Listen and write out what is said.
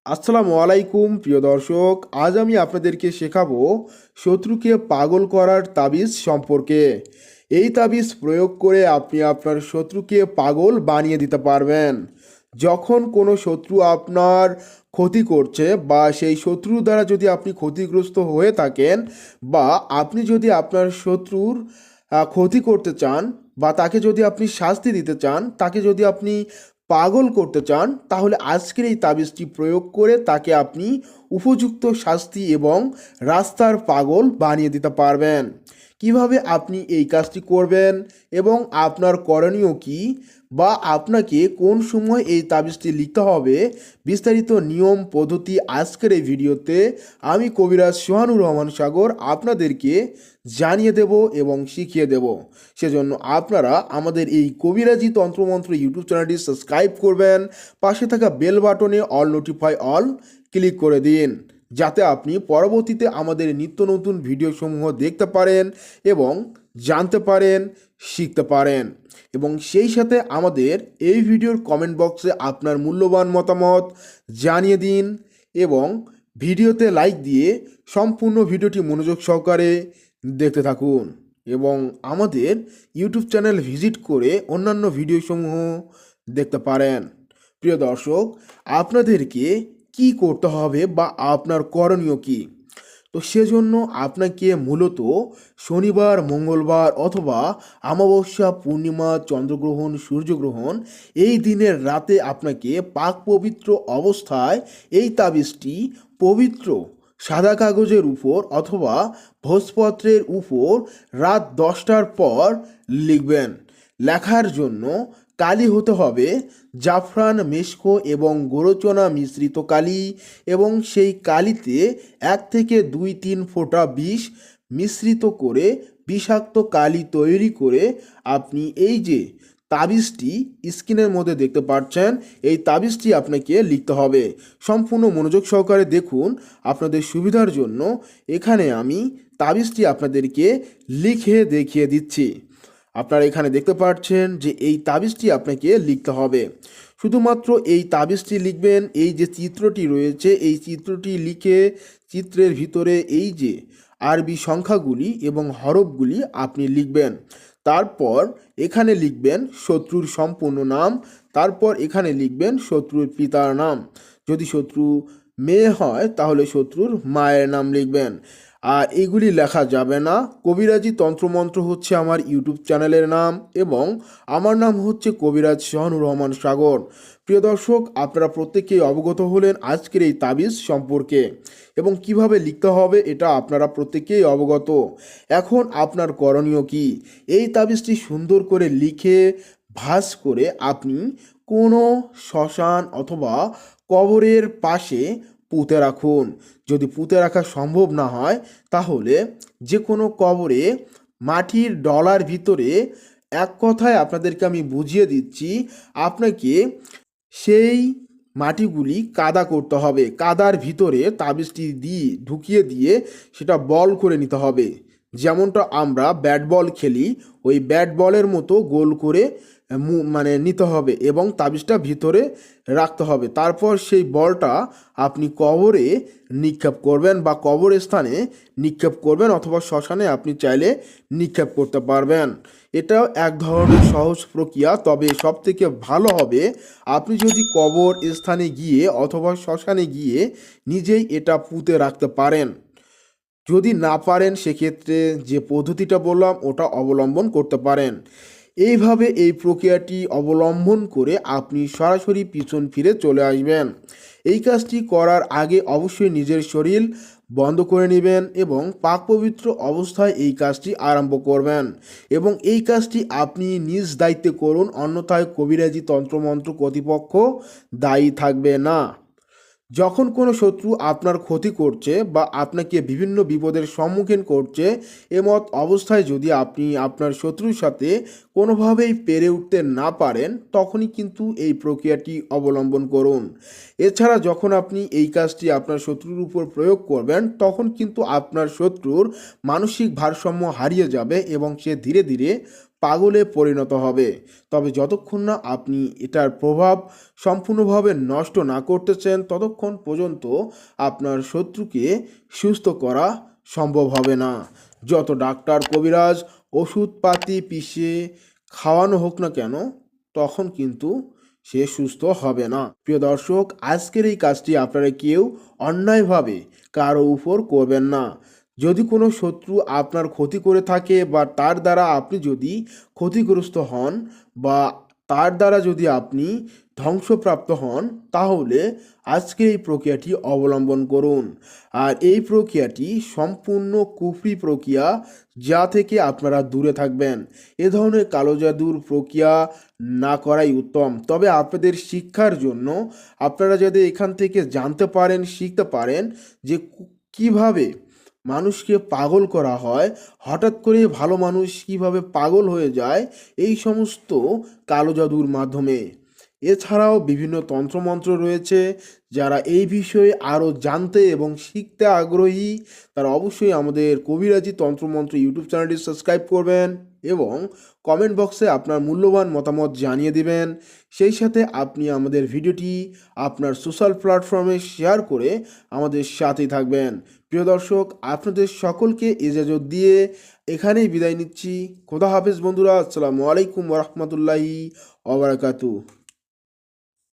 আসসালামু আলাইকুম প্রিয় দর্শক, আজ আমি আপনাদেরকে শেখাবো শত্রুকে পাগল করার তাবিজ সম্পর্কে। এই তাবিজ প্রয়োগ করে আপনি আপনার শত্রুকে পাগল বানিয়ে দিতে পারবেন। যখন কোনো শত্রু আপনার ক্ষতি করছে বা সেই শত্রুর দ্বারা যদি আপনি ক্ষতিগ্রস্ত হয়ে থাকেন, বা আপনি যদি আপনার শত্রুর ক্ষতি করতে চান, বা তাকে যদি আপনি শাস্তি দিতে চান, তাকে যদি আপনি পাগল করতে চান, তাহলে আজকের এই তাবিজটি প্রয়োগ করে তাকে আপনি উপযুক্ত শাস্তি এবং রাস্তার পাগল বানিয়ে দিতে পারবেন। কিভাবে আপনি এই কাজটি করবেন এবং আপনার করণীয় কি, বা আপনাকে কোন সময় এই তাবিজটি লিখতে হবে, বিস্তারিত নিয়ম পদ্ধতি আজকের এই ভিডিওতে আমি কবিরাজ সোহানুর রহমান সাগর আপনাদেরকে জানিয়ে দেব এবং শিখিয়ে দেব। সেজন্য আপনারা আমাদের এই কবিরাজি তন্ত্রমন্ত্র ইউটিউব চ্যানেলটি সাবস্ক্রাইব করবেন, পাশে থাকা বেল বাটনে অল নোটিফাই অল ক্লিক করে দিন, যাতে আপনি পরবর্তীতে আমাদের নিত্য নতুন ভিডিওসমূহ দেখতে পারেন এবং জানতে পারেন, শিখতে পারেন। এবং সেই সাথে আমাদের এই ভিডিওর কমেন্ট বক্সে আপনার মূল্যবান মতামত জানিয়ে দিন এবং ভিডিওতে লাইক দিয়ে সম্পূর্ণ ভিডিওটি মনোযোগ সহকারে দেখতে থাকুন এবং আমাদের ইউটিউব চ্যানেল ভিজিট করে অন্যান্য ভিডিওসমূহ দেখতে পারেন। প্রিয় দর্শক, আপনাদেরকে কি করতে হবে বা আপনার করণীয় কি, তো সেজন্য আপনাকে মূলত শনিবার, মঙ্গলবার অথবা অমাবস্যা, পূর্ণিমা, চন্দ্রগ্রহণ, সূর্যগ্রহণ এই দিনের রাতে আপনাকে পাক পবিত্র অবস্থায় এই তাবিজটি পবিত্র সাদা কাগজের উপর অথবা ভোজপত্রের উপর রাত 10টার পর লিখবেন। লেখার জন্য কালি হতে হবে জাফরান, মেশকো এবং গোরচনা মিশ্রিত কালি, এবং সেই কালিতে 1 থেকে 2-3 ফোঁটা বিষ মিশ্রিত করে বিষাক্ত কালি তৈরি করে আপনি এই যে তাবিজটি স্ক্রিনের মধ্যে দেখতে পাচ্ছেন, এই তাবিজটি আপনাকে লিখতে হবে। সম্পূর্ণ মনোযোগ সহকারে দেখুন, আপনাদের সুবিধার জন্য এখানে আমি তাবিজটি আপনাদেরকে লিখে দেখিয়ে দিচ্ছি। আপনারা এখানে দেখতে পাচ্ছেন যে এই তাবিজটি আপনাকে লিখতে হবে। শুধুমাত্র এই তাবিজটি লিখবেন, এই যে চিত্রটি রয়েছে এই চিত্রটি লিখে চিত্রের ভিতরে এই যে আরবি সংখ্যাগুলি এবং হরফগুলি আপনি লিখবেন। তারপর এখানে লিখবেন শত্রুর সম্পূর্ণ নাম, তারপর এখানে লিখবেন শত্রুর পিতার নাম, যদি শত্রু মেয়ে হয় তাহলে শত্রুর মায়ের নাম লিখবেন। আর এগুলি লেখা যাবে না। কবিরাজি তন্ত্রমন্ত্র হচ্ছে আমার ইউটিউব চ্যানেলের নাম এবং আমার নাম হচ্ছে কবিরাজ সোহানুর রহমান সাগর। প্রিয় দর্শক, আপনারা প্রত্যেকেই অবগত হলেন আজকের এই তাবিজ সম্পর্কে এবং কিভাবে লিখতে হবে এটা আপনারা প্রত্যেকেই অবগত। এখন আপনার করণীয় কি, এই তাবিজটি সুন্দর করে লিখে ভাঁজ করে আপনি কোনো শ্মশান অথবা কবরের পাশে পুঁতে রাখুন। যদি পুঁতে রাখা সম্ভব না হয় তাহলে যে কোনো কবরে মাটির ডলার ভিতরে, এক কথায় আপনাদেরকে আমি বুঝিয়ে দিচ্ছি, আপনাকে সেই মাটিগুলি কাদা করতে হবে। কাদার ভিতরে তাবিজটি ঢুকিয়ে দিয়ে সেটা বল করে নিতে হবে। যেমনটা আমরা ব্যাট বল খেলি, ওই ব্যাট বলের মতো গোল করে মানে নিতে হবে এবং তাবিজটা ভিতরে রাখতে হবে। তারপর সেই বলটা আপনি কবরে নিক্ষেপ করবেন বা কবর স্থানে নিক্ষেপ করবেন, অথবা শ্মশানে আপনি চাইলে নিক্ষেপ করতে পারবেন। এটাও এক ধরনের সহজ প্রক্রিয়া, তবে সবথেকে ভালো হবে আপনি যদি কবর স্থানে গিয়ে অথবা শ্মশানে গিয়ে নিজেই এটা পুঁতে রাখতে পারেন। যদি না পারেন সেক্ষেত্রে যে পদ্ধতিটা বললাম ওটা অবলম্বন করতে পারেন। এইভাবে এই প্রক্রিয়াটি অবলম্বন করে আপনি সরাসরি পিছন ফিরে চলে আসবেন। এই কাজটি করার আগে অবশ্যই নিজের শরীর বন্ধ করে নেবেন এবং পাক পবিত্র অবস্থায় এই কাজটি আরম্ভ করবেন এবং এই কাজটি আপনি নিজ দায়িত্বে করুন, অন্যথায় কবিরাজি তন্ত্রমন্ত্র কর্তৃপক্ষ দায়ী থাকবে না। যখন কোনো শত্রু আপনার ক্ষতি করছে বা আপনাকে বিভিন্ন বিপদের সম্মুখীন করছে, এমত অবস্থায় যদি আপনি আপনার শত্রুর সাথে কোনোভাবেই পেরে উঠতে না পারেন, তখনই কিন্তু এই প্রক্রিয়াটি অবলম্বন করুন। এছাড়া যখন আপনি এই কাজটি আপনার শত্রুর উপর প্রয়োগ করবেন, তখন কিন্তু আপনার শত্রুর মানসিক ভারসাম্য হারিয়ে যাবে এবং সে ধীরে ধীরে পাগলে পরিণত হবে। তবে যতক্ষণ না আপনি এটার প্রভাব সম্পূর্ণভাবে নষ্ট না করতেছেন ততক্ষণ পর্যন্ত আপনার শত্রুকে সুস্থ করা সম্ভব হবে না। যত ডাক্তার কবিরাজ ওষুধপাতি পিষে খাওয়ানো হোক না কেন, তখন কিন্তু সে সুস্থ হবে না। প্রিয় দর্শক, আজকের এই কাজটি আপনারা কেউ অন্যায়ভাবে কারো উপর করবেন না। যদি কোনো শত্রু আপনার ক্ষতি করে থাকে বা তার দ্বারা আপনি যদি ক্ষতিগ্রস্ত হন বা তার দ্বারা যদি আপনি ধ্বংসপ্রাপ্ত হন, তাহলে আজকের এই প্রক্রিয়াটি অবলম্বন করুন। আর এই প্রক্রিয়াটি সম্পূর্ণ কুফরি প্রক্রিয়া, যা থেকে আপনারা দূরে থাকবেন। এ ধরনের কালো জাদুর প্রক্রিয়া না করাই উত্তম। তবে আপনাদের শিক্ষার জন্য আপনারা যদি এখান থেকে জানতে পারেন, শিখতে পারেন যে কিভাবে মানুষকে পাগল করা হয়, হঠাৎ করে ভালো মানুষ কিভাবে পাগল হয়ে যায় এই সমস্ত কালো জাদুর মাধ্যমে। এছাড়াও বিভিন্ন তন্ত্রমন্ত্র রয়েছে। যারা এই বিষয়ে আরও জানতে এবং শিখতে আগ্রহী তারা অবশ্যই আমাদের কবিরাজি তন্ত্রমন্ত্র ইউটিউব চ্যানেলটি সাবস্ক্রাইব করবেন এবং কমেন্ট বক্সে আপনার মূল্যবান মতামত জানিয়ে দিবেন। সেই সাথে আপনি আমাদের ভিডিওটি আপনার সোশ্যাল প্ল্যাটফর্মে শেয়ার করে আমাদের সাথেই থাকবেন। প্রিয় দর্শক, আপনাদের সকলকে ইজাজত দিয়ে এখানেই বিদায় নিচ্ছি। খোদা হাফেজ বন্ধুরা। আসসালামু আলাইকুম ওয়া রাহমাতুল্লাহি ওয়া বারাকাতুহু।